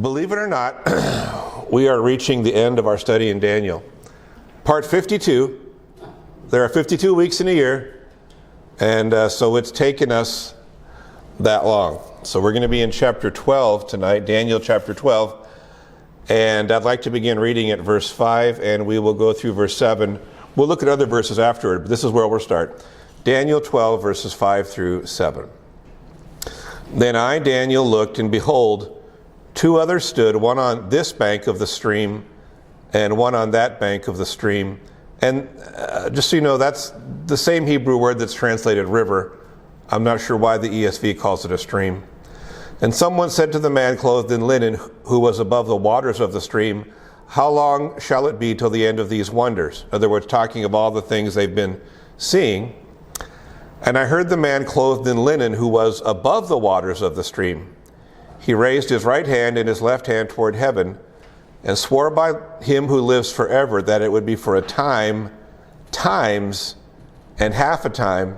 Believe it or not, we are reaching the end of our study in Daniel. Part 52. There are 52 weeks in a year, and so it's taken us that long. So we're going to be in chapter 12 tonight, Daniel chapter 12, and I'd like to begin reading at verse 5, and we will go through verse 7. We'll look at other verses afterward, but this is where we'll start. Daniel 12, verses 5 through 7. Then I, Daniel, looked, and behold, two others stood, one on this bank of the stream, and one on that bank of the stream. And just so you know, that's the same Hebrew word that's translated river. I'm not sure why the ESV calls it a stream. And someone said to the man clothed in linen, who was above the waters of the stream, how long shall it be till the end of these wonders? In other words, talking of all the things they've been seeing. And I heard the man clothed in linen, who was above the waters of the stream. He raised his right hand and his left hand toward heaven, and swore by him who lives forever that it would be for a time, times, and half a time,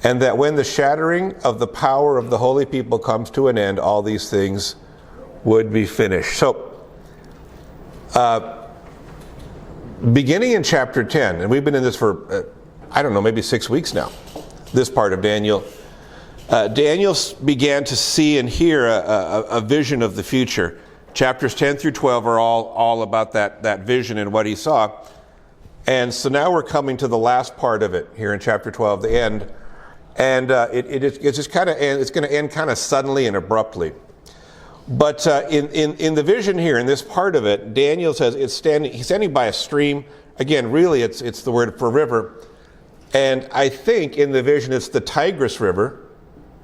and that when the shattering of the power of the holy people comes to an end, all these things would be finished. So, beginning in chapter 10, and we've been in this for, maybe 6 weeks now, this part of Daniel. Daniel began to see and hear a vision of the future. Chapters 10 through 12 are all about that vision and what he saw. And so now we're coming to the last part of it here in chapter 12, the end. And it's just kind of, it's going to end kind of suddenly and abruptly. But in the vision here, in this part of it, Daniel says he's standing by a stream. Again, really, it's the word for river. And I think in the vision it's the Tigris River,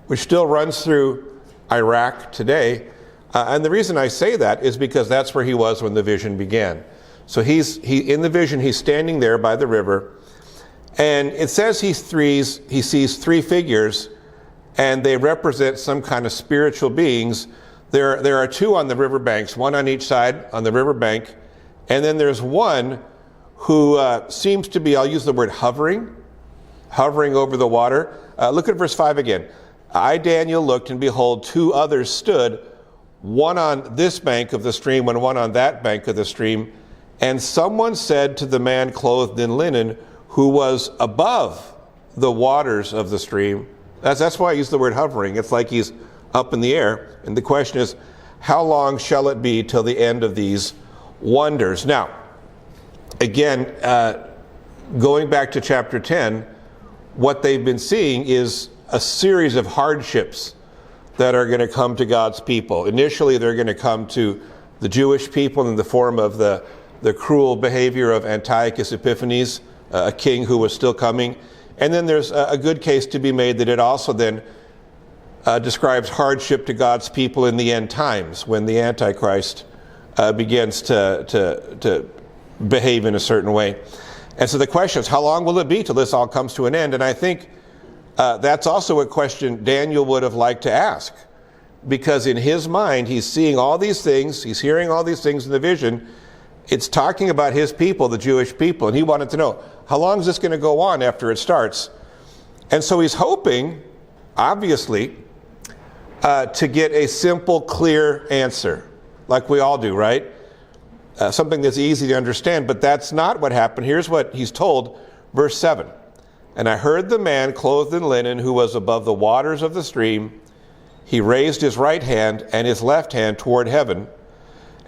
which still runs through Iraq today. And the reason I say that is because that's where he was when the vision began. So in the vision, he's standing there by the river. And it says he sees three figures, and they represent some kind of spiritual beings. There are two on the river banks, one on each side on the river bank. And then there's one who seems to be, I'll use the word hovering over the water. Look at verse 5 again. I, Daniel, looked, and behold, two others stood, one on this bank of the stream and one on that bank of the stream. And someone said to the man clothed in linen, who was above the waters of the stream. That's why I use the word hovering. It's like he's up in the air. And the question is, how long shall it be till the end of these wonders? Now, again, going back to chapter 10, what they've been seeing is a series of hardships that are going to come to God's people. Initially, they're going to come to the Jewish people in the form of the cruel behavior of Antiochus Epiphanes, a king who was still coming. And then there's a good case to be made that it also then describes hardship to God's people in the end times, when the Antichrist begins to behave in a certain way. And so the question is, how long will it be till this all comes to an end? And I think that's also a question Daniel would have liked to ask, because in his mind, he's seeing all these things, he's hearing all these things in the vision. It's talking about his people, the Jewish people, and he wanted to know, how long is this going to go on after it starts? And so he's hoping, obviously, to get a simple, clear answer, like we all do, right? Something that's easy to understand, but that's not what happened. Here's what he's told, verse 7. And I heard the man clothed in linen, who was above the waters of the stream. He raised his right hand and his left hand toward heaven,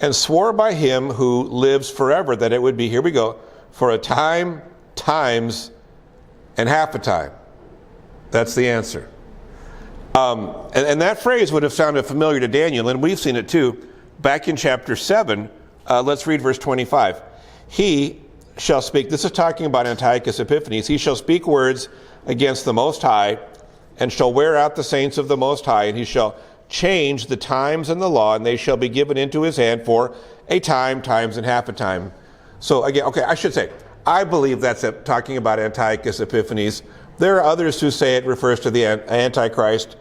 and swore by him who lives forever that it would be, here we go, for a time, times, and half a time. That's the answer. And that phrase would have sounded familiar to Daniel, and we've seen it too. Back in chapter 7, let's read verse 25. He shall speak, this is talking about Antiochus Epiphanes, he shall speak words against the Most High, and shall wear out the saints of the Most High, and he shall change the times and the law, and they shall be given into his hand for a time, times, and half a time. So again, okay, I should say, I believe that's talking about Antiochus Epiphanes. There are others who say it refers to the Antichrist.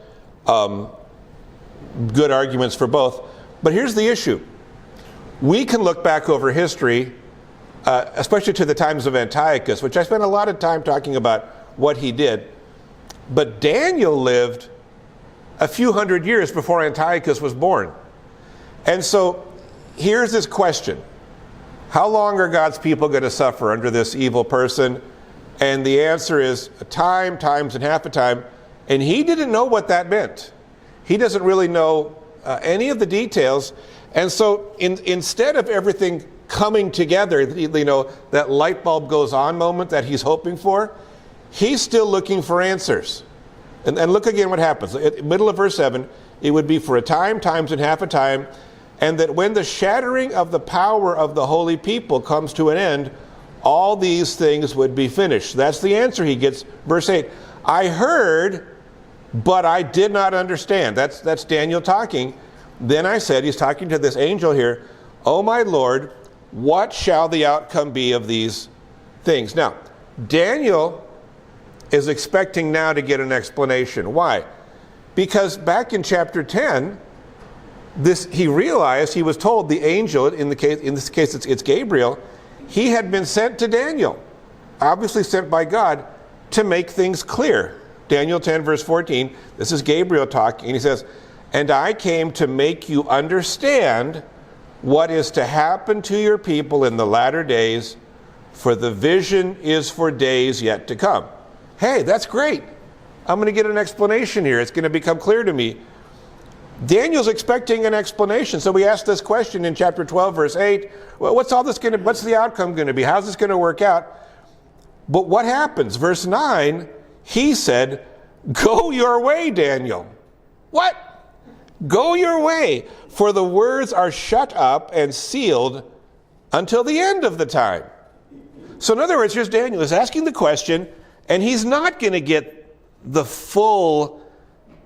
Good arguments for both. But here's the issue. We can look back over history, especially to the times of Antiochus, which I spent a lot of time talking about what he did. But Daniel lived a few hundred years before Antiochus was born. And so here's this question. How long are God's people going to suffer under this evil person? And the answer is a time, times, and half a time. And he didn't know what that meant. He doesn't really know any of the details. And so instead of everything coming together, that light bulb goes on moment that he's hoping for, he's still looking for answers. And look again what happens. In the middle of verse 7, it would be for a time, times, and half a time, and that when the shattering of the power of the holy people comes to an end, all these things would be finished. That's the answer he gets. Verse 8, I heard, but I did not understand. That's Daniel talking. Then I said, he's talking to this angel here, oh my Lord, what shall the outcome be of these things? Now, Daniel is expecting now to get an explanation. Why? Because back in chapter 10, he realized, he was told the angel, in this case it's Gabriel, he had been sent to Daniel, obviously sent by God, to make things clear. Daniel 10 verse 14, this is Gabriel talking, and he says, and I came to make you understand what is to happen to your people in the latter days, for the vision is for days yet to come. Hey, that's great. I'm going to get an explanation here. It's going to become clear to me. Daniel's expecting an explanation. So we asked this question in chapter 12, verse 8. Well, what's the outcome going to be? How's this going to work out? But what happens? Verse 9, he said, go your way, Daniel. What? Go your way, for the words are shut up and sealed until the end of the time. So in other words, here's Daniel is asking the question, and he's not going to get the full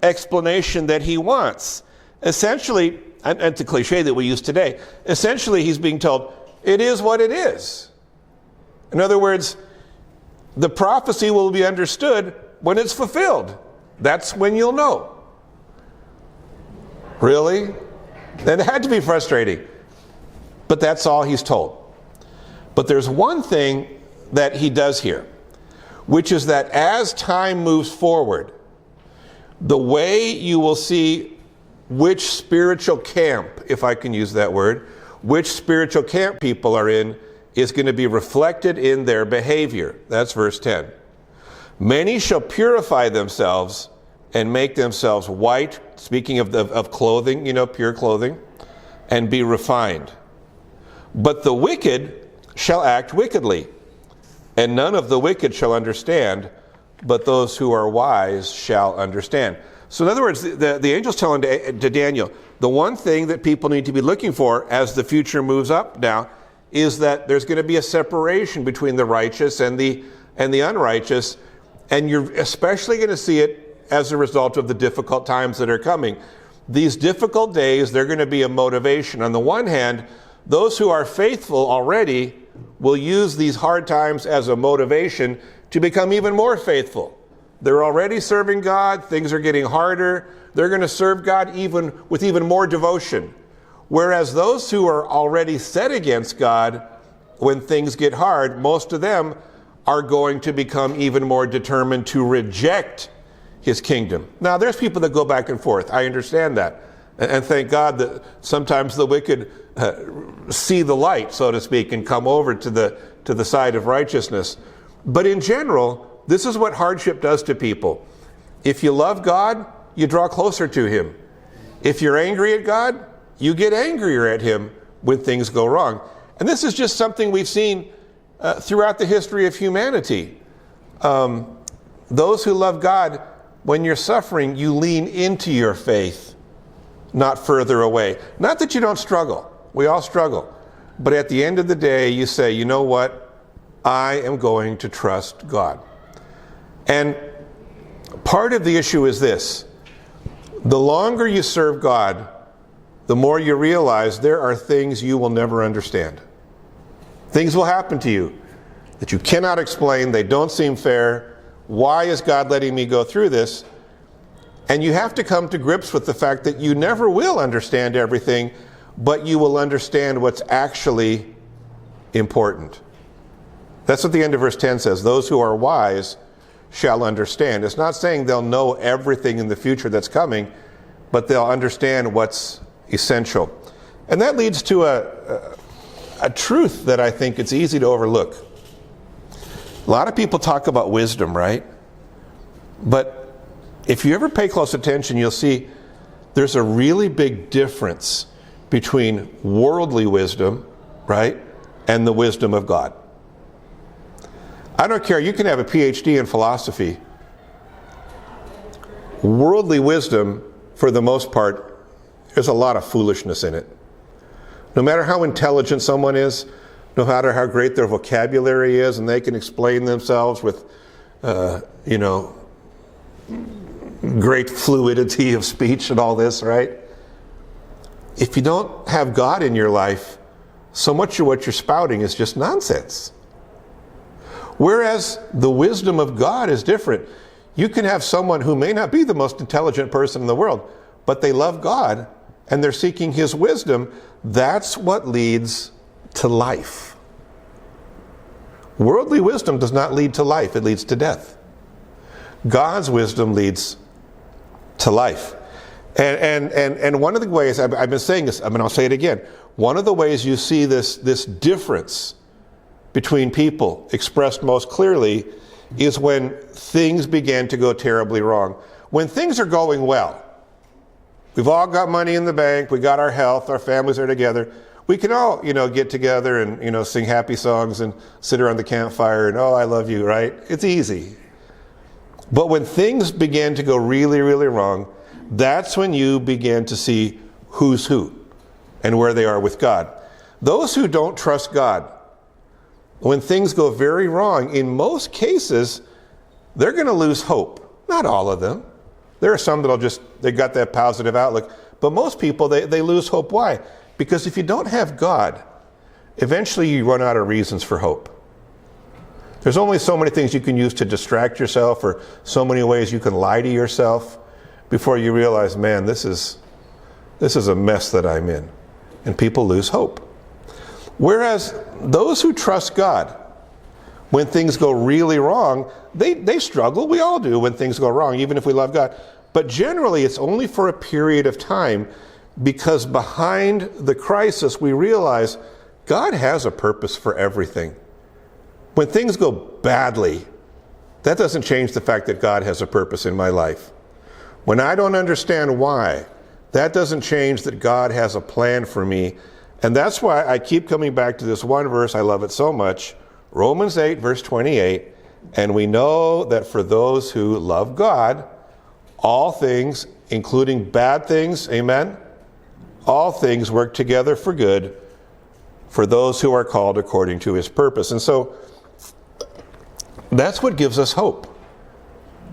explanation that he wants. Essentially, and it's a cliche that we use today, essentially he's being told, it is what it is. In other words, the prophecy will be understood when it's fulfilled. That's when you'll know. Really? That had to be frustrating. But that's all he's told. But there's one thing that he does here, which is that as time moves forward, the way you will see which spiritual camp, if I can use that word, which spiritual camp people are in, is going to be reflected in their behavior. That's verse 10. Many shall purify themselves and make themselves white, speaking of clothing, pure clothing, and be refined. But the wicked shall act wickedly, and none of the wicked shall understand, but those who are wise shall understand. So in other words, the angel's telling to Daniel, the one thing that people need to be looking for as the future moves up now is that there's going to be a separation between the righteous and the unrighteous, and you're especially going to see it as a result of the difficult times that are coming. These difficult days, they're going to be a motivation. On the one hand, those who are faithful already will use these hard times as a motivation to become even more faithful. They're already serving God, things are getting harder, they're going to serve God with even more devotion. Whereas those who are already set against God, when things get hard, most of them are going to become even more determined to reject his kingdom. Now, there's people that go back and forth. I understand that. And thank God that sometimes the wicked see the light, so to speak, and come over to the side of righteousness. But in general, this is what hardship does to people. If you love God, you draw closer to him. If you're angry at God, you get angrier at him when things go wrong. And this is just something we've seen throughout the history of humanity. Those who love God, when you're suffering, you lean into your faith, not further away. Not that you don't struggle. We all struggle. But at the end of the day, you say, you know what? I am going to trust God. And part of the issue is this. The longer you serve God, the more you realize there are things you will never understand. Things will happen to you that you cannot explain. They don't seem fair. Why is God letting me go through this? And you have to come to grips with the fact that you never will understand everything, but you will understand what's actually important. That's what the end of verse 10 says. Those who are wise shall understand. It's not saying they'll know everything in the future that's coming, but they'll understand what's essential. And that leads to a truth that I think it's easy to overlook. A lot of people talk about wisdom, right? But if you ever pay close attention, you'll see there's a really big difference between worldly wisdom, right, and the wisdom of God. I don't care, you can have a PhD in philosophy. Worldly wisdom, for the most part, there's a lot of foolishness in it. No matter how intelligent someone is, no matter how great their vocabulary is, and they can explain themselves with, great fluidity of speech and all this, right? If you don't have God in your life, so much of what you're spouting is just nonsense. Whereas the wisdom of God is different. You can have someone who may not be the most intelligent person in the world, but they love God and they're seeking His wisdom. That's what leads to life. Worldly wisdom does not lead to life, it leads to death. God's wisdom leads to life. And one of the ways, I've been saying this, I'll say it again. One of the ways you see this difference between people expressed most clearly is when things begin to go terribly wrong. When things are going well, we've all got money in the bank, we got our health, our families are together, we can all, get together and, sing happy songs and sit around the campfire and, oh, I love you, right? It's easy. But when things begin to go really, really wrong, that's when you begin to see who's who and where they are with God. Those who don't trust God, when things go very wrong, in most cases, they're going to lose hope. Not all of them. There are some they got that positive outlook. But most people, they lose hope. Why? Because if you don't have God, eventually you run out of reasons for hope. There's only so many things you can use to distract yourself, or so many ways you can lie to yourself before you realize, man, this is a mess that I'm in. And people lose hope. Whereas those who trust God, when things go really wrong, they struggle. We all do when things go wrong, even if we love God. But generally, it's only for a period of time, because behind the crisis, we realize God has a purpose for everything. When things go badly, that doesn't change the fact that God has a purpose in my life. When I don't understand why, that doesn't change that God has a plan for me. And that's why I keep coming back to this one verse. I love it so much. Romans 8, verse 28. And we know that for those who love God, all things, including bad things, amen? All things work together for good for those who are called according to His purpose. And so that's what gives us hope.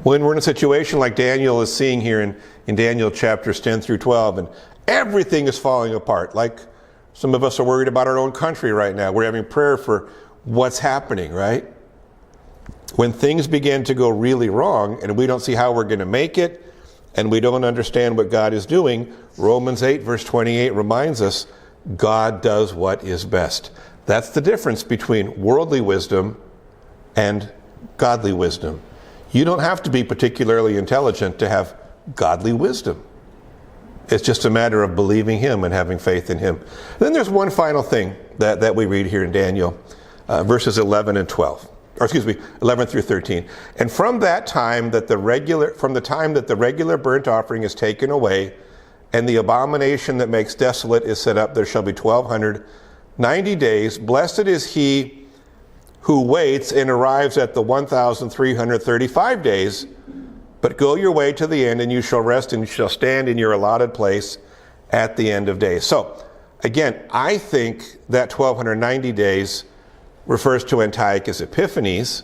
When we're in a situation like Daniel is seeing here in Daniel chapters 10 through 12, and everything is falling apart, like some of us are worried about our own country right now. We're having prayer for what's happening, right? When things begin to go really wrong and we don't see how we're going to make it, and we don't understand what God is doing, Romans 8 verse 28 reminds us God does what is best. That's the difference between worldly wisdom and godly wisdom. You don't have to be particularly intelligent to have godly wisdom. It's just a matter of believing Him and having faith in Him. Then there's one final thing that we read here in Daniel, verses 11 and 12. Or 11 through 13. And from the time that the regular burnt offering is taken away, and the abomination that makes desolate is set up, there shall be 1,290 days. Blessed is he who waits and arrives at the 1,335 days. But go your way to the end, and you shall rest, and you shall stand in your allotted place at the end of days. So, again, I think that 1,290 days refers to Antiochus Epiphanes,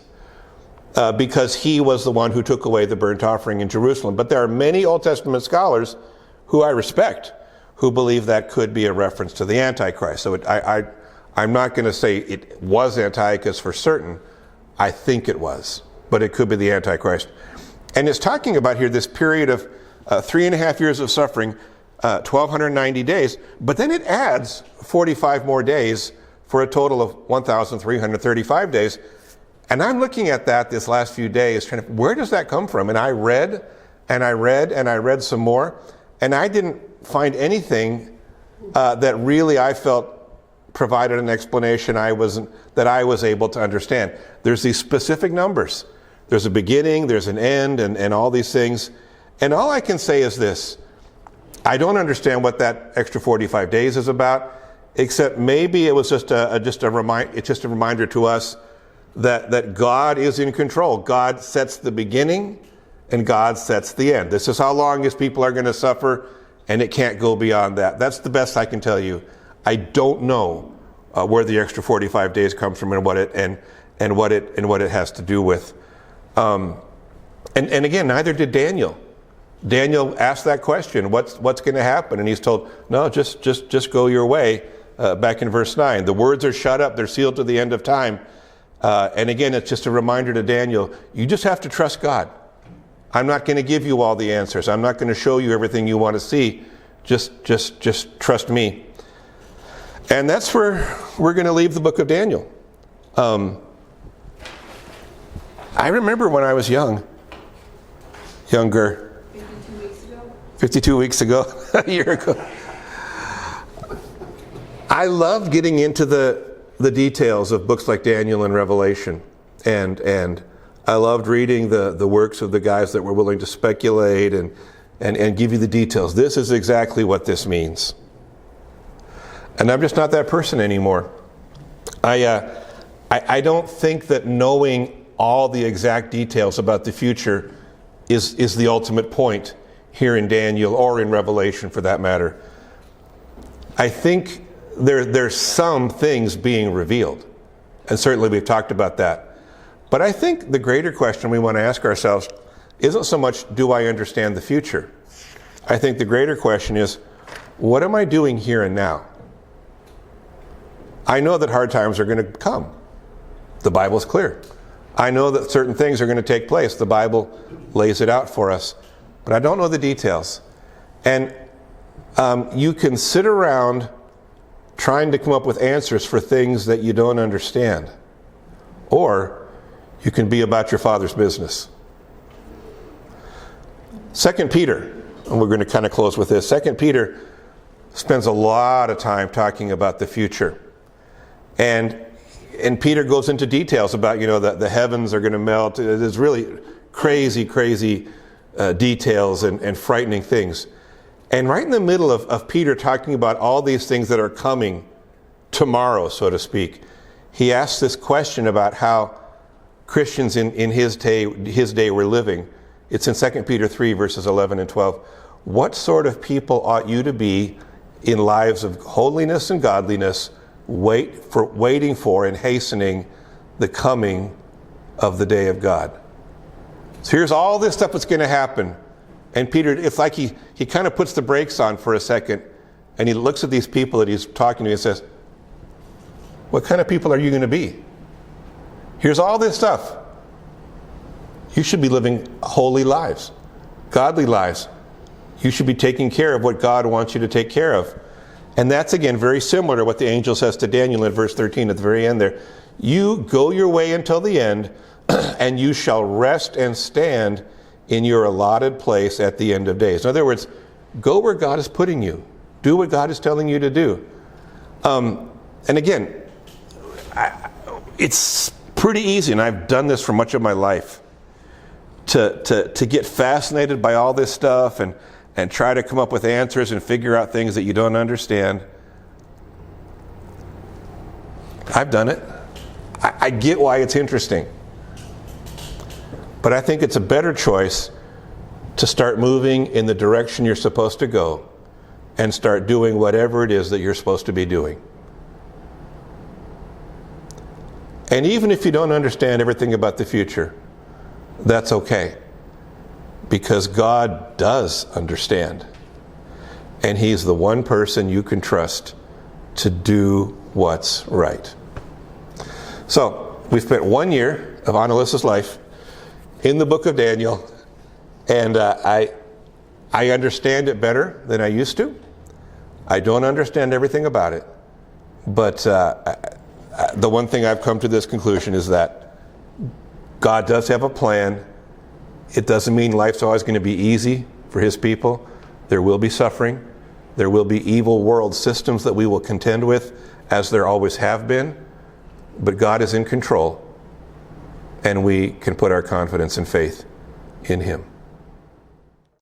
because he was the one who took away the burnt offering in Jerusalem. But there are many Old Testament scholars who I respect who believe that could be a reference to the Antichrist. So I'm not going to say it was Antiochus for certain. I think it was, but it could be the Antichrist. And it's talking about here this period of 3.5 years of suffering, 1,290 days, but then it adds 45 more days for a total of 1,335 days. And I'm looking at that this last few days, where does that come from? And I read and I read and I read some more, and I didn't find anything that really I felt provided an explanation that I was able to understand. There's these specific numbers. There's a beginning, there's an end, and all these things. And all I can say is this: I don't understand what that extra 45 days is about, except maybe it was just a reminder to us that God is in control. God sets the beginning and God sets the end. This is how long His people are going to suffer, and it can't go beyond that. That's the best I can tell you. I don't know where the extra 45 days comes from and what it has to do with. And again, neither did Daniel. Daniel asked that question, what's going to happen? And he's told, no, just go your way. Back in verse 9, the words are shut up, they're sealed to the end of time. And again, it's just a reminder to Daniel, you just have to trust God. I'm not going to give you all the answers. I'm not going to show you everything you want to see. Just trust me. And that's where we're going to leave the book of Daniel. I remember when I was younger, 52 weeks ago, a year ago. I loved getting into the details of books like Daniel and Revelation, and I loved reading the works of the guys that were willing to speculate and give you the details. This is exactly what this means. And I'm just not that person anymore. I don't think that knowing all the exact details about the future is the ultimate point here in Daniel or in Revelation for that matter. I think there's some things being revealed, and certainly we've talked about that. But I think the greater question we want to ask ourselves isn't so much, do I understand the future? I think the greater question is, what am I doing here and now? I know that hard times are going to come. The Bible's clear. I know that certain things are going to take place. The Bible lays it out for us. But I don't know the details. And you can sit around trying to come up with answers for things that you don't understand. Or you can be about your Father's business. 2 Peter, and we're going to kind of close with this. 2 Peter spends a lot of time talking about the future. And Peter goes into details about, that the heavens are going to melt. There's really crazy details and frightening things. And right in the middle of Peter talking about all these things that are coming tomorrow, so to speak, he asks this question about how Christians in his day were living. It's in 2 Peter 3, verses 11 and 12. What sort of people ought you to be in lives of holiness and godliness, waiting for and hastening the coming of the day of God? So here's all this stuff that's going to happen. And Peter, it's like he kind of puts the brakes on for a second, and he looks at these people that he's talking to and says, what kind of people are you going to be? Here's all this stuff. You should be living holy lives, godly lives. You should be taking care of what God wants you to take care of. And that's, again, very similar to what the angel says to Daniel in verse 13 at the very end there. You go your way until the end, and you shall rest and stand in your allotted place at the end of days. In other words, go where God is putting you. Do what God is telling you to do. And again, it's pretty easy, and I've done this for much of my life, to get fascinated by all this stuff and try to come up with answers and figure out things that you don't understand. I've done it. I get why it's interesting. But I think it's a better choice to start moving in the direction you're supposed to go and start doing whatever it is that you're supposed to be doing. And even if you don't understand everything about the future, that's okay. Because God does understand. And He's the one person you can trust to do what's right. So, we spent 1 year of Annalisa's life in the book of Daniel, and I understand it better than I used to. I don't understand everything about it, but the one thing I've come to this conclusion is that God does have a plan. It doesn't mean life's always going to be easy for His people. There will be suffering. There will be evil world systems that we will contend with, as there always have been. But God is in control, and we can put our confidence and faith in Him.